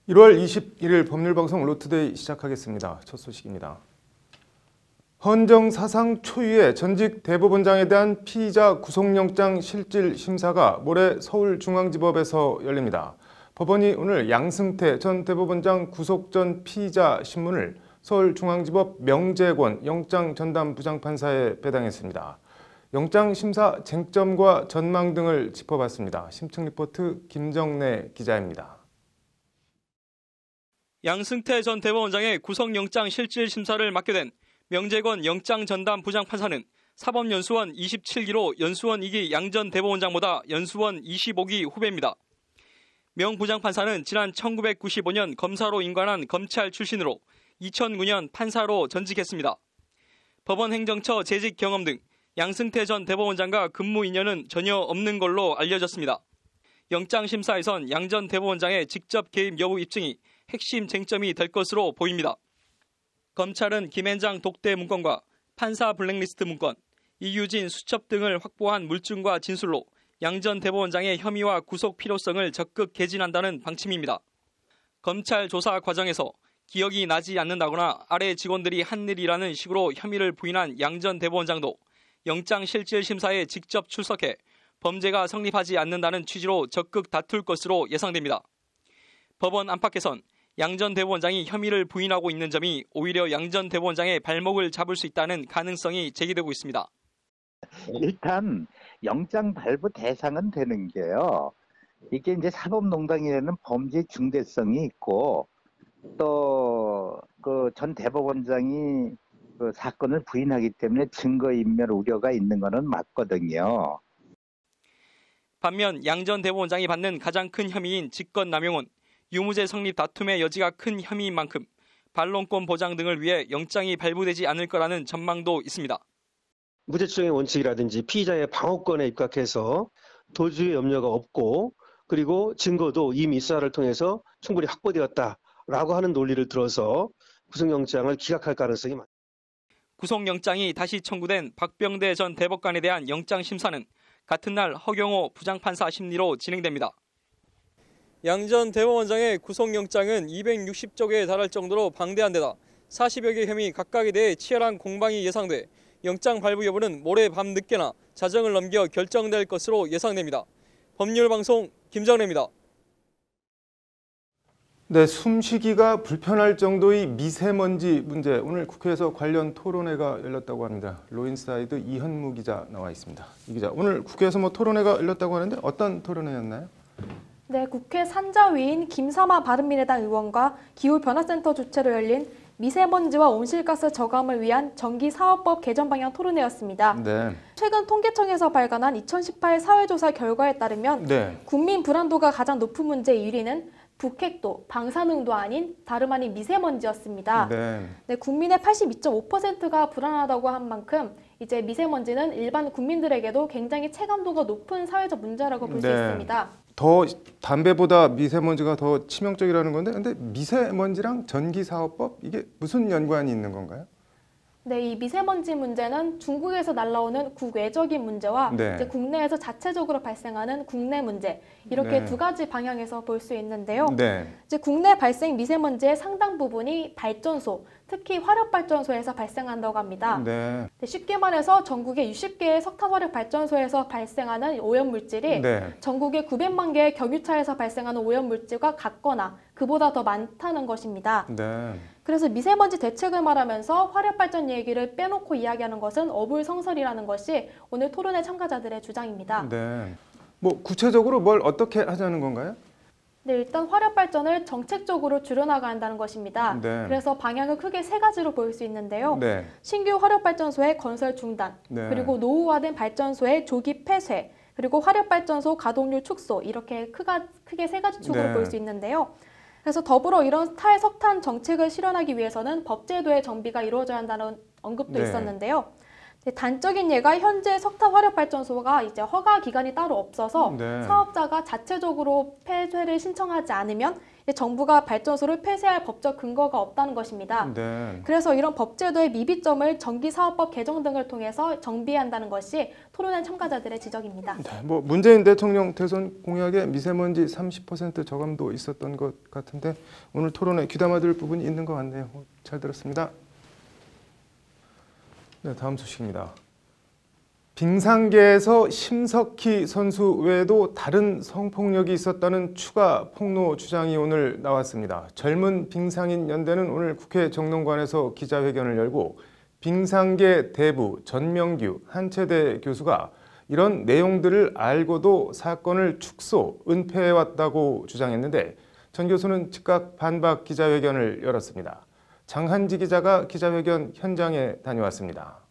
1월 21일 법률방송 로투데이 시작하겠습니다. 첫 소식입니다. 헌정 사상 초유의 전직 대법원장에 대한 피의자 구속영장 실질 심사가 모레 서울중앙지법에서 열립니다. 법원이 오늘 양승태 전 대법원장 구속 전 피의자 신문을 서울중앙지법 명재권 영장전담부장판사에 배당했습니다. 영장심사 쟁점과 전망 등을 짚어봤습니다. 심층 리포트 김정래 기자입니다. 양승태 전 대법원장의 구속영장 실질 심사를 맡게 된 명재권 영장전담부장판사는 사법연수원 27기로 연수원 2기 양 전 대법원장보다 연수원 25기 후배입니다. 명 부장판사는 지난 1995년 검사로 임관한 검찰 출신으로 2009년 판사로 전직했습니다. 법원 행정처 재직 경험 등 양승태 전 대법원장과 근무 인연은 전혀 없는 걸로 알려졌습니다. 영장심사에선 양 전 대법원장의 직접 개입 여부 입증이 핵심 쟁점이 될 것으로 보입니다. 검찰은 김앤장 독대 문건과 판사 블랙리스트 문건, 이유진 수첩 등을 확보한 물증과 진술로 양 전 대법원장의 혐의와 구속 필요성을 적극 개진한다는 방침입니다. 검찰 조사 과정에서 기억이 나지 않는다거나 아래 직원들이 한 일이라는 식으로 혐의를 부인한 양 전 대법원장도 영장실질심사에 직접 출석해 범죄가 성립하지 않는다는 취지로 적극 다툴 것으로 예상됩니다. 법원 안팎에선 양 전 대법원장이 혐의를 부인하고 있는 점이 오히려 양 전 대법원장의 발목을 잡을 수 있다는 가능성이 제기되고 있습니다. 일단 영장 발부 대상은 되는 게요. 이게 이제 사법농단이라는 범죄 중대성이 있고 또 그 전 대법원장이 그 사건을 부인하기 때문에 증거인멸 우려가 있는 것은 맞거든요. 반면 양 전 대법원장이 받는 가장 큰 혐의인 직권남용은 유무죄 성립 다툼의 여지가 큰 혐의인 만큼 반론권 보장 등을 위해 영장이 발부되지 않을 거라는 전망도 있습니다. 무죄 추정의 원칙이라든지 피의자의 방어권에 입각해서 도주의 염려가 없고 그리고 증거도 이미 수사를 통해서 충분히 확보되었다라고 하는 논리를 들어서 구속영장을 기각할 가능성이 많습니다. 구속영장이 다시 청구된 박병대 전 대법관에 대한 영장심사는 같은 날 허경호 부장판사 심리로 진행됩니다. 양 전 대법원장의 구속영장은 260쪽에 달할 정도로 방대한 데다 40여 개 혐의 각각에 대해 치열한 공방이 예상돼 영장 발부 여부는 모레 밤 늦게나 자정을 넘겨 결정될 것으로 예상됩니다. 법률방송 김정래입니다. 네, 숨쉬기가 불편할 정도의 미세먼지 문제, 오늘 국회에서 관련 토론회가 열렸다고 합니다. 로인사이드 이현무 기자 나와 있습니다. 이 기자, 오늘 국회에서 토론회가 열렸다고 하는데 어떤 토론회였나요? 네, 국회 산자위인 김삼아 바른미래당 의원과 기후변화센터 주최로 열린 미세먼지와 온실가스 저감을 위한 전기사업법 개정 방향 토론회였습니다. 네. 최근 통계청에서 발간한 2018 사회조사 결과에 따르면 국민 불안도가 가장 높은 문제 1위는 북핵도, 방사능도 아닌 다름 아닌 미세먼지였습니다. 네, 국민의 82.5%가 불안하다고 한 만큼 이제 미세먼지는 일반 국민들에게도 굉장히 체감도가 높은 사회적 문제라고 볼 수 있습니다. 더 담배보다 미세먼지가 더 치명적이라는 건데, 근데 미세먼지랑 전기사업법 이게 무슨 연관이 있는 건가요? 네, 이 미세먼지 문제는 중국에서 날라오는 국외적인 문제와 이제 국내에서 자체적으로 발생하는 국내 문제, 이렇게 두 가지 방향에서 볼 수 있는데요. 이제 국내 발생 미세먼지의 상당 부분이 발전소, 특히 화력발전소에서 발생한다고 합니다. 쉽게 말해서 전국의 60개의 석탄화력발전소에서 발생하는 오염물질이 전국의 900만 개의 경유차에서 발생하는 오염물질과 같거나 그보다 더 많다는 것입니다. 그래서 미세먼지 대책을 말하면서 화력발전 얘기를 빼놓고 이야기하는 것은 어불성설이라는 것이 오늘 토론회 참가자들의 주장입니다. 뭐 구체적으로 뭘 어떻게 하자는 건가요? 네, 일단 화력발전을 정책적으로 줄여나가야 한다는 것입니다. 그래서 방향을 크게 세 가지로 볼 수 있는데요. 신규 화력발전소의 건설 중단, 그리고 노후화된 발전소의 조기 폐쇄, 그리고 화력발전소 가동률 축소, 이렇게 크게 세 가지 축으로 볼 수 있는데요. 그래서 더불어 이런 탈석탄 정책을 실현하기 위해서는 법제도의 정비가 이루어져야 한다는 언급도 있었는데요. 단적인 예가 현재 석탄 화력 발전소가 이제 허가 기간이 따로 없어서 사업자가 자체적으로 폐쇄를 신청하지 않으면 정부가 발전소를 폐쇄할 법적 근거가 없다는 것입니다. 그래서 이런 법제도의 미비점을 정기사업법 개정 등을 통해서 정비한다는 것이 토론회 참가자들의 지적입니다. 뭐 문재인 대통령 대선 공약에 미세먼지 30% 저감도 있었던 것 같은데 오늘 토론에 귀담아 들을 부분이 있는 것 같네요. 잘 들었습니다. 네, 다음 소식입니다. 빙상계에서 심석희 선수 외에도 다른 성폭력이 있었다는 추가 폭로 주장이 오늘 나왔습니다. 젊은 빙상인 연대는 오늘 국회 정론관에서 기자회견을 열고 빙상계 대부 전명규 한체대 교수가 이런 내용들을 알고도 사건을 축소, 은폐해왔다고 주장했는데 전 교수는 즉각 반박 기자회견을 열었습니다. 장한지 기자가 기자회견 현장에 다녀왔습니다.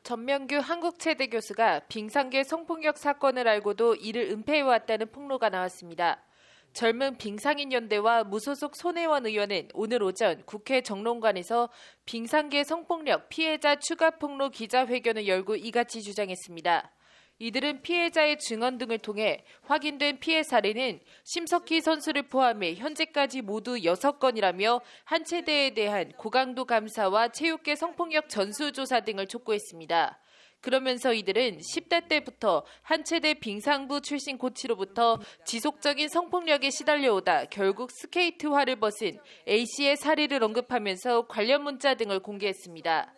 전명규 한국체대 교수가 빙상계 성폭력 사건을 알고도 이를 은폐해왔다는 폭로가 나왔습니다. 젊은 빙상인 연대와 무소속 손혜원 의원은 오늘 오전 국회 정론관에서 빙상계 성폭력 피해자 추가 폭로 기자회견을 열고 이같이 주장했습니다. 이들은 피해자의 증언 등을 통해 확인된 피해 사례는 심석희 선수를 포함해 현재까지 모두 6건이라며 한체대에 대한 고강도 감사와 체육계 성폭력 전수조사 등을 촉구했습니다. 그러면서 이들은 10대 때부터 한체대 빙상부 출신 코치로부터 지속적인 성폭력에 시달려오다 결국 스케이트화를 벗은 A씨의 사례를 언급하면서 관련 문자 등을 공개했습니다.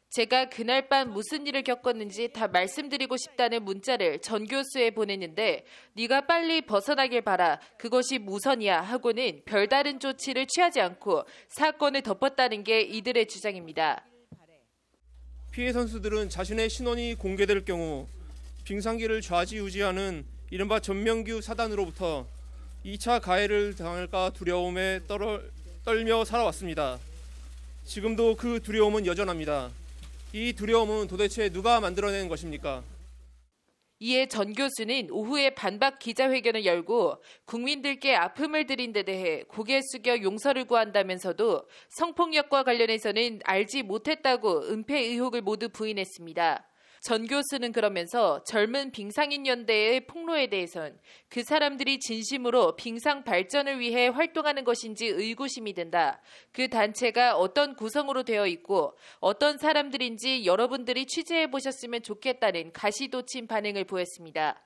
제가 그날 밤 무슨 일을 겪었는지 다 말씀드리고 싶다는 문자를 전 교수에 보냈는데 네가 빨리 벗어나길 바라 그것이 무선이야 하고는 별다른 조치를 취하지 않고 사건을 덮었다는 게 이들의 주장입니다. 피해 선수들은 자신의 신원이 공개될 경우 빙상계를 좌지우지하는 이른바 전명규 사단으로부터 2차 가해를 당할까 두려움에 떨며 살아왔습니다. 지금도 그 두려움은 여전합니다. 이 두려움은 도대체 누가 만들어낸 것입니까? 이에 전 교수는 오후에 반박 기자회견을 열고 국민들께 아픔을 드린 데 대해 고개 숙여 용서를 구한다면서도 성폭력과 관련해서는 알지 못했다고 은폐 의혹을 모두 부인했습니다. 전 교수는 그러면서 젊은 빙상인 연대의 폭로에 대해선 그 사람들이 진심으로 빙상 발전을 위해 활동하는 것인지 의구심이 든다. 그 단체가 어떤 구성으로 되어 있고 어떤 사람들인지 여러분들이 취재해 보셨으면 좋겠다는 가시돋친 반응을 보였습니다.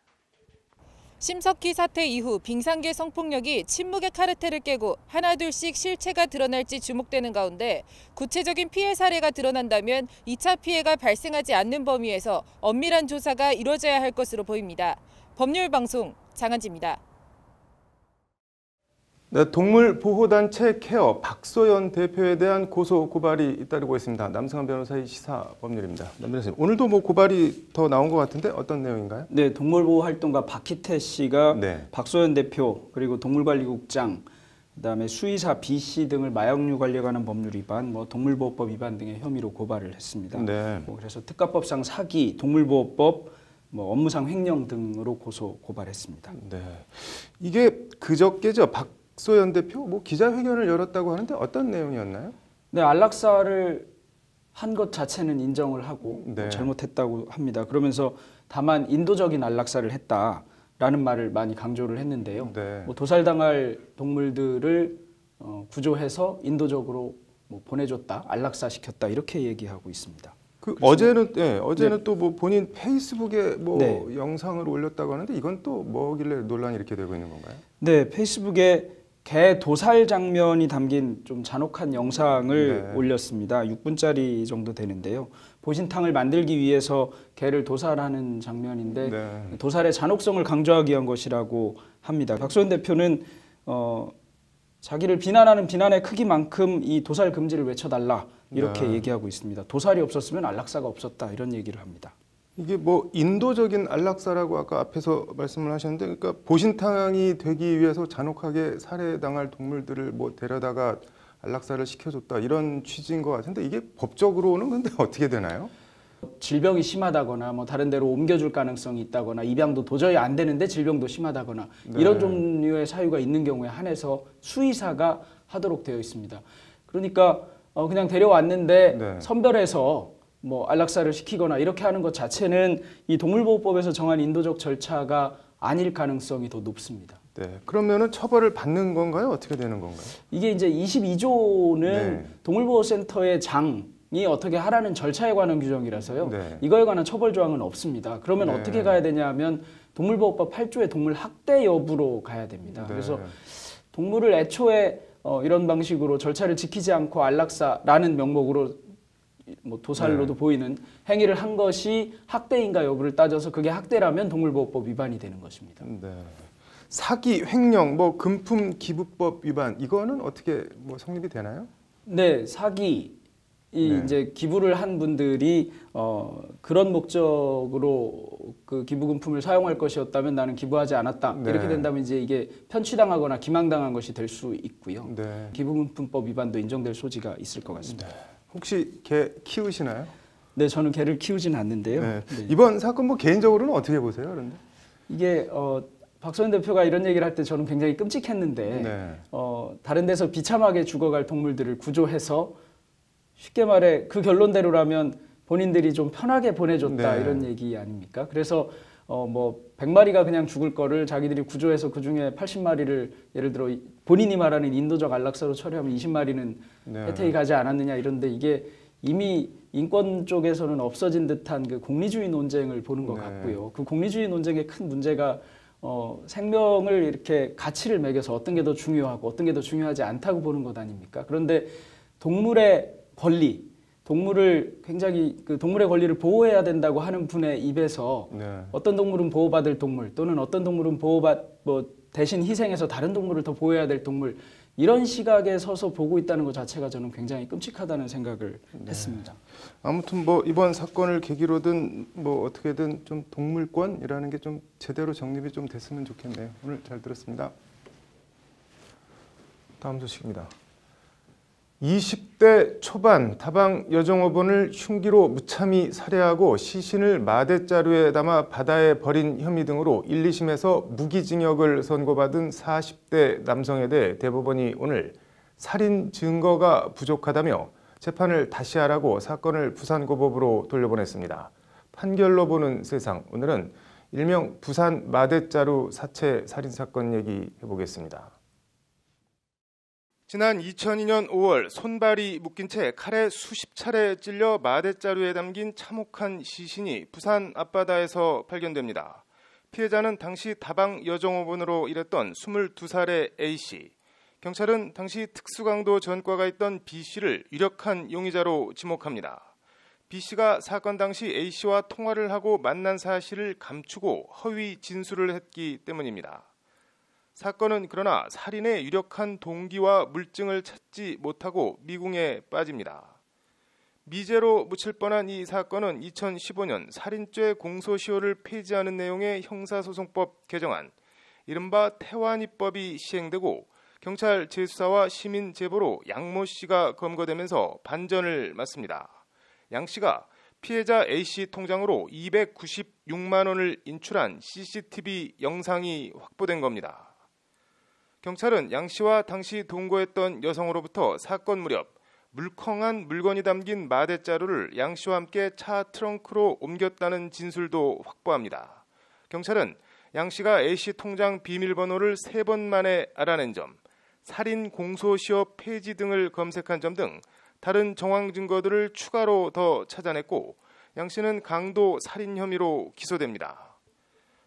심석희 사태 이후 빙상계 성폭력이 침묵의 카르텔을 깨고 하나둘씩 실체가 드러날지 주목되는 가운데 구체적인 피해 사례가 드러난다면 2차 피해가 발생하지 않는 범위에서 엄밀한 조사가 이뤄져야 할 것으로 보입니다. 법률방송 장한지입니다. 네, 동물보호단체 케어 박소연 대표에 대한 고소 고발이 잇따르고 있습니다. 남승환 변호사의 시사법률입니다. 남 변호사님, 오늘도 뭐 고발이 더 나온 것 같은데 어떤 내용인가요? 네, 동물보호활동가 박희태 씨가 박소연 대표 그리고 동물관리국장 그다음에 수의사 B 씨 등을 마약류 관리에 관한 법률 위반, 동물보호법 위반 등의 혐의로 고발을 했습니다. 그래서 특가법상 사기, 동물보호법, 업무상 횡령 등으로 고발했습니다. 네, 이게 그저께죠. 박소연 대표 기자회견을 열었다고 하는데 어떤 내용이었나요? 네, 안락사를 한 것 자체는 인정을 하고 잘못했다고 합니다. 그러면서 다만 인도적인 안락사를 했다라는 말을 많이 강조를 했는데요. 도살당할 동물들을 구조해서 인도적으로 보내줬다, 안락사시켰다 이렇게 얘기하고 있습니다. 어제는 또 본인 페이스북에 영상을 올렸다고 하는데 이건 또 뭐길래 논란이 이렇게 되고 있는 건가요? 네, 페이스북에 개 도살 장면이 담긴 좀 잔혹한 영상을 올렸습니다. 6분짜리 정도 되는데요. 보신탕을 만들기 위해서 개를 도살하는 장면인데 도살의 잔혹성을 강조하기 위한 것이라고 합니다. 박소연 대표는 자기를 비난하는 비난의 크기만큼 이 도살 금지를 외쳐달라 이렇게 얘기하고 있습니다. 도살이 없었으면 안락사가 없었다 이런 얘기를 합니다. 이게 인도적인 안락사라고 아까 앞에서 말씀을 하셨는데, 그러니까 보신탕이 되기 위해서 잔혹하게 살해당할 동물들을 데려다가 안락사를 시켜줬다 이런 취지인 것 같은데 이게 법적으로는 근데 어떻게 되나요? 질병이 심하다거나 다른 데로 옮겨줄 가능성이 있다거나 입양도 도저히 안 되는데 질병도 심하다거나 이런 종류의 사유가 있는 경우에 한해서 수의사가 하도록 되어 있습니다. 그러니까 그냥 데려왔는데 네. 선별해서 뭐 안락사를 시키거나 이렇게 하는 것 자체는 이 동물보호법에서 정한 인도적 절차가 아닐 가능성이 더 높습니다. 네. 그러면은 처벌을 받는 건가요? 어떻게 되는 건가요? 이게 이제 22조는 네. 동물보호센터의 장이 어떻게 하라는 절차에 관한 규정이라서요. 네. 이거에 관한 처벌 조항은 없습니다. 그러면 네. 어떻게 가야 되냐 하면 동물보호법 8조의 동물 학대 여부로 가야 됩니다. 네. 그래서 동물을 애초에 이런 방식으로 절차를 지키지 않고 안락사라는 명목으로 뭐 도살로도 네. 보이는 행위를 한 것이 학대인가 여부를 따져서 그게 학대라면 동물보호법 위반이 되는 것입니다. 네. 사기, 횡령, 뭐 금품 기부법 위반 이거는 어떻게 뭐 성립이 되나요? 네, 사기 네. 이제 기부를 한 분들이 그런 목적으로 그 기부금품을 사용할 것이었다면 나는 기부하지 않았다. 네. 이렇게 된다면 이제 이게 편취당하거나 기망당한 것이 될 수 있고요. 네. 기부금품법 위반도 인정될 소지가 있을 것 같습니다. 네. 혹시 개 키우시나요? 네, 저는 개를 키우진 않는데요. 네. 네. 이번 사건 뭐 개인적으로는 어떻게 보세요? 그런데? 이게 박소연 대표가 이런 얘기를 할 때 저는 굉장히 끔찍했는데 네. 다른 데서 비참하게 죽어갈 동물들을 구조해서 쉽게 말해 그 결론대로라면 본인들이 좀 편하게 보내줬다 네. 이런 얘기 아닙니까? 그래서 뭐 100마리가 그냥 죽을 거를 자기들이 구조해서 그중에 80마리를 예를 들어 본인이 말하는 인도적 안락사로 처리하면 20마리는 네. 혜택이 가지 않았느냐 이런데 이게 이미 인권 쪽에서는 없어진 듯한 그 공리주의 논쟁을 보는 것 네. 같고요. 그 공리주의 논쟁의 큰 문제가 생명을 이렇게 가치를 매겨서 어떤 게 더 중요하고 어떤 게 더 중요하지 않다고 보는 것 아닙니까? 그런데 동물의 권리, 동물을 굉장히 그 동물의 권리를 보호해야 된다고 하는 분의 입에서 네. 어떤 동물은 보호받을 동물 또는 어떤 동물은 대신 희생해서 다른 동물을 더 보호해야 될 동물 이런 시각에 서서 보고 있다는 것 자체가 저는 굉장히 끔찍하다는 생각을 했습니다. 아무튼 뭐 이번 사건을 계기로든 뭐 어떻게든 좀 동물권이라는 게 좀 제대로 정립이 좀 됐으면 좋겠네요. 오늘 잘 들었습니다. 다음 소식입니다. 20대 초반 다방 여종업원을 흉기로 무참히 살해하고 시신을 마대자루에 담아 바다에 버린 혐의 등으로 1, 2심에서 무기징역을 선고받은 40대 남성에 대해 대법원이 오늘 살인 증거가 부족하다며 재판을 다시 하라고 사건을 부산고법으로 돌려보냈습니다. 판결로 보는 세상, 오늘은 일명 부산 마대자루 사체 살인사건 얘기해보겠습니다. 지난 2002년 5월 손발이 묶인 채 칼에 수십 차례 찔려 마대자루에 담긴 참혹한 시신이 부산 앞바다에서 발견됩니다. 피해자는 당시 다방 여종업원으로 일했던 22살의 A씨. 경찰은 당시 특수강도 전과가 있던 B씨를 유력한 용의자로 지목합니다. B씨가 사건 당시 A씨와 통화를 하고 만난 사실을 감추고 허위 진술을 했기 때문입니다. 사건은 그러나 살인의 유력한 동기와 물증을 찾지 못하고 미궁에 빠집니다. 미제로 묻힐 뻔한 이 사건은 2015년 살인죄 공소시효를 폐지하는 내용의 형사소송법 개정안, 이른바 태완이법이 시행되고 경찰 재수사와 시민 제보로 양모 씨가 검거되면서 반전을 맞습니다. 양 씨가 피해자 A씨 통장으로 296만 원을 인출한 CCTV 영상이 확보된 겁니다. 경찰은 양 씨와 당시 동거했던 여성으로부터 사건 무렵 물컹한 물건이 담긴 마대자루를 양 씨와 함께 차 트렁크로 옮겼다는 진술도 확보합니다. 경찰은 양 씨가 A씨 통장 비밀번호를 3번 만에 알아낸 점, 살인 공소시효 폐지 등을 검색한 점 등 다른 정황 증거들을 추가로 더 찾아냈고 양 씨는 강도 살인 혐의로 기소됩니다.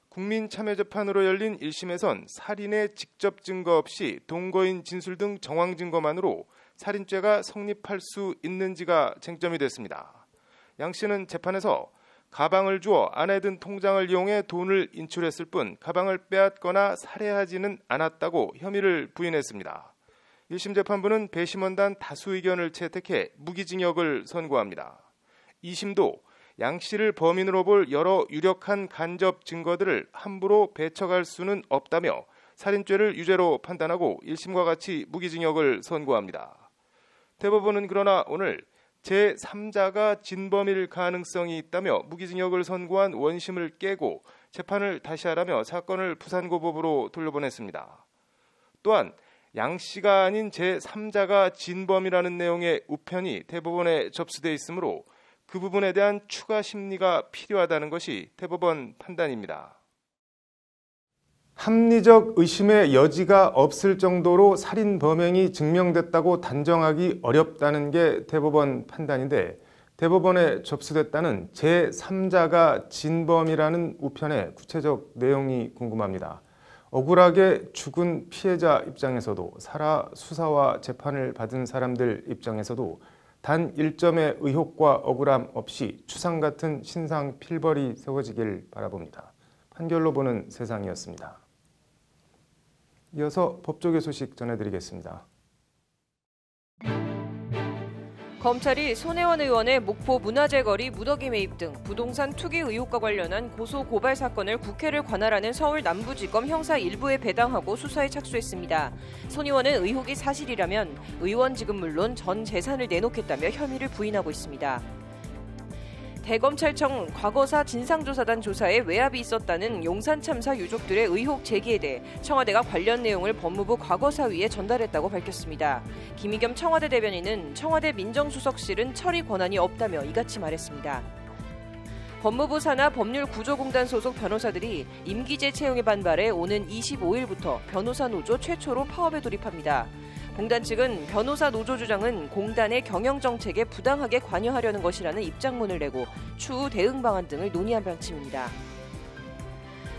국민참여재판으로 열린 1심에선 살인의 직접 증거 없이 동거인 진술 등 정황 증거만으로 살인죄가 성립할 수 있는지가 쟁점이 됐습니다. 양 씨는 재판에서 가방을 주어 안에 든 통장을 이용해 돈을 인출했을 뿐 가방을 빼앗거나 살해하지는 않았다고 혐의를 부인했습니다. 1심 재판부는 배심원단 다수 의견을 채택해 무기징역을 선고합니다. 2심도 양 씨를 범인으로 볼 여러 유력한 간접 증거들을 함부로 배척할 수는 없다며 살인죄를 유죄로 판단하고 1심과 같이 무기징역을 선고합니다. 대법원은 그러나 오늘 제3자가 진범일 가능성이 있다며 무기징역을 선고한 원심을 깨고 재판을 다시 하라며 사건을 부산고법으로 돌려보냈습니다. 또한 양 씨가 아닌 제3자가 진범이라는 내용의 우편이 대법원에 접수돼 있으므로 그 부분에 대한 추가 심리가 필요하다는 것이 대법원 판단입니다. 합리적 의심의 여지가 없을 정도로 살인 범행이 증명됐다고 단정하기 어렵다는 게 대법원 판단인데, 대법원에 접수됐다는 제3자가 진범이라는 우편의 구체적 내용이 궁금합니다. 억울하게 죽은 피해자 입장에서도 살아 수사와 재판을 받은 사람들 입장에서도 단 1점의 의혹과 억울함 없이 추상 같은 신상 필벌이 세워지길 바라봅니다. 판결로 보는 세상이었습니다. 이어서 법조계 소식 전해드리겠습니다. 검찰이 손혜원 의원의 목포 문화재거리 무더기 매입 등 부동산 투기 의혹과 관련한 고소 고발 사건을 국회를 관할하는 서울 남부지검 형사 1부에 배당하고 수사에 착수했습니다. 손 의원은 의혹이 사실이라면 의원직은 물론 전 재산을 내놓겠다며 혐의를 부인하고 있습니다. 대검찰청 과거사 진상조사단 조사에 외압이 있었다는 용산 참사 유족들의 의혹 제기에 대해 청와대가 관련 내용을 법무부 과거사위에 전달했다고 밝혔습니다. 김의겸 청와대 대변인은 청와대 민정수석실은 처리 권한이 없다며 이같이 말했습니다. 법무부 산하 법률구조공단 소속 변호사들이 임기제 채용에 반발해 오는 25일부터 변호사 노조 최초로 파업에 돌입합니다. 공단 측은 변호사 노조 주장은 공단의 경영 정책에 부당하게 관여하려는 것이라는 입장문을 내고 추후 대응 방안 등을 논의한 방침입니다.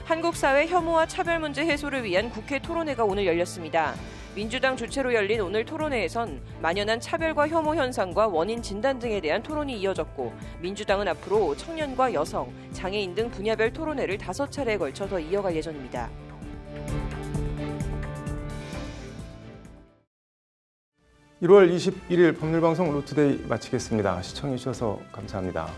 한국 사회 혐오와 차별 문제 해소를 위한 국회 토론회가 오늘 열렸습니다. 민주당 주최로 열린 오늘 토론회에선 만연한 차별과 혐오 현상과 원인 진단 등에 대한 토론이 이어졌고, 민주당은 앞으로 청년과 여성, 장애인 등 분야별 토론회를 5차례에 걸쳐 더 이어갈 예정입니다. (1월 21일) 법률방송 루트데이 마치겠습니다. 시청해주셔서 감사합니다.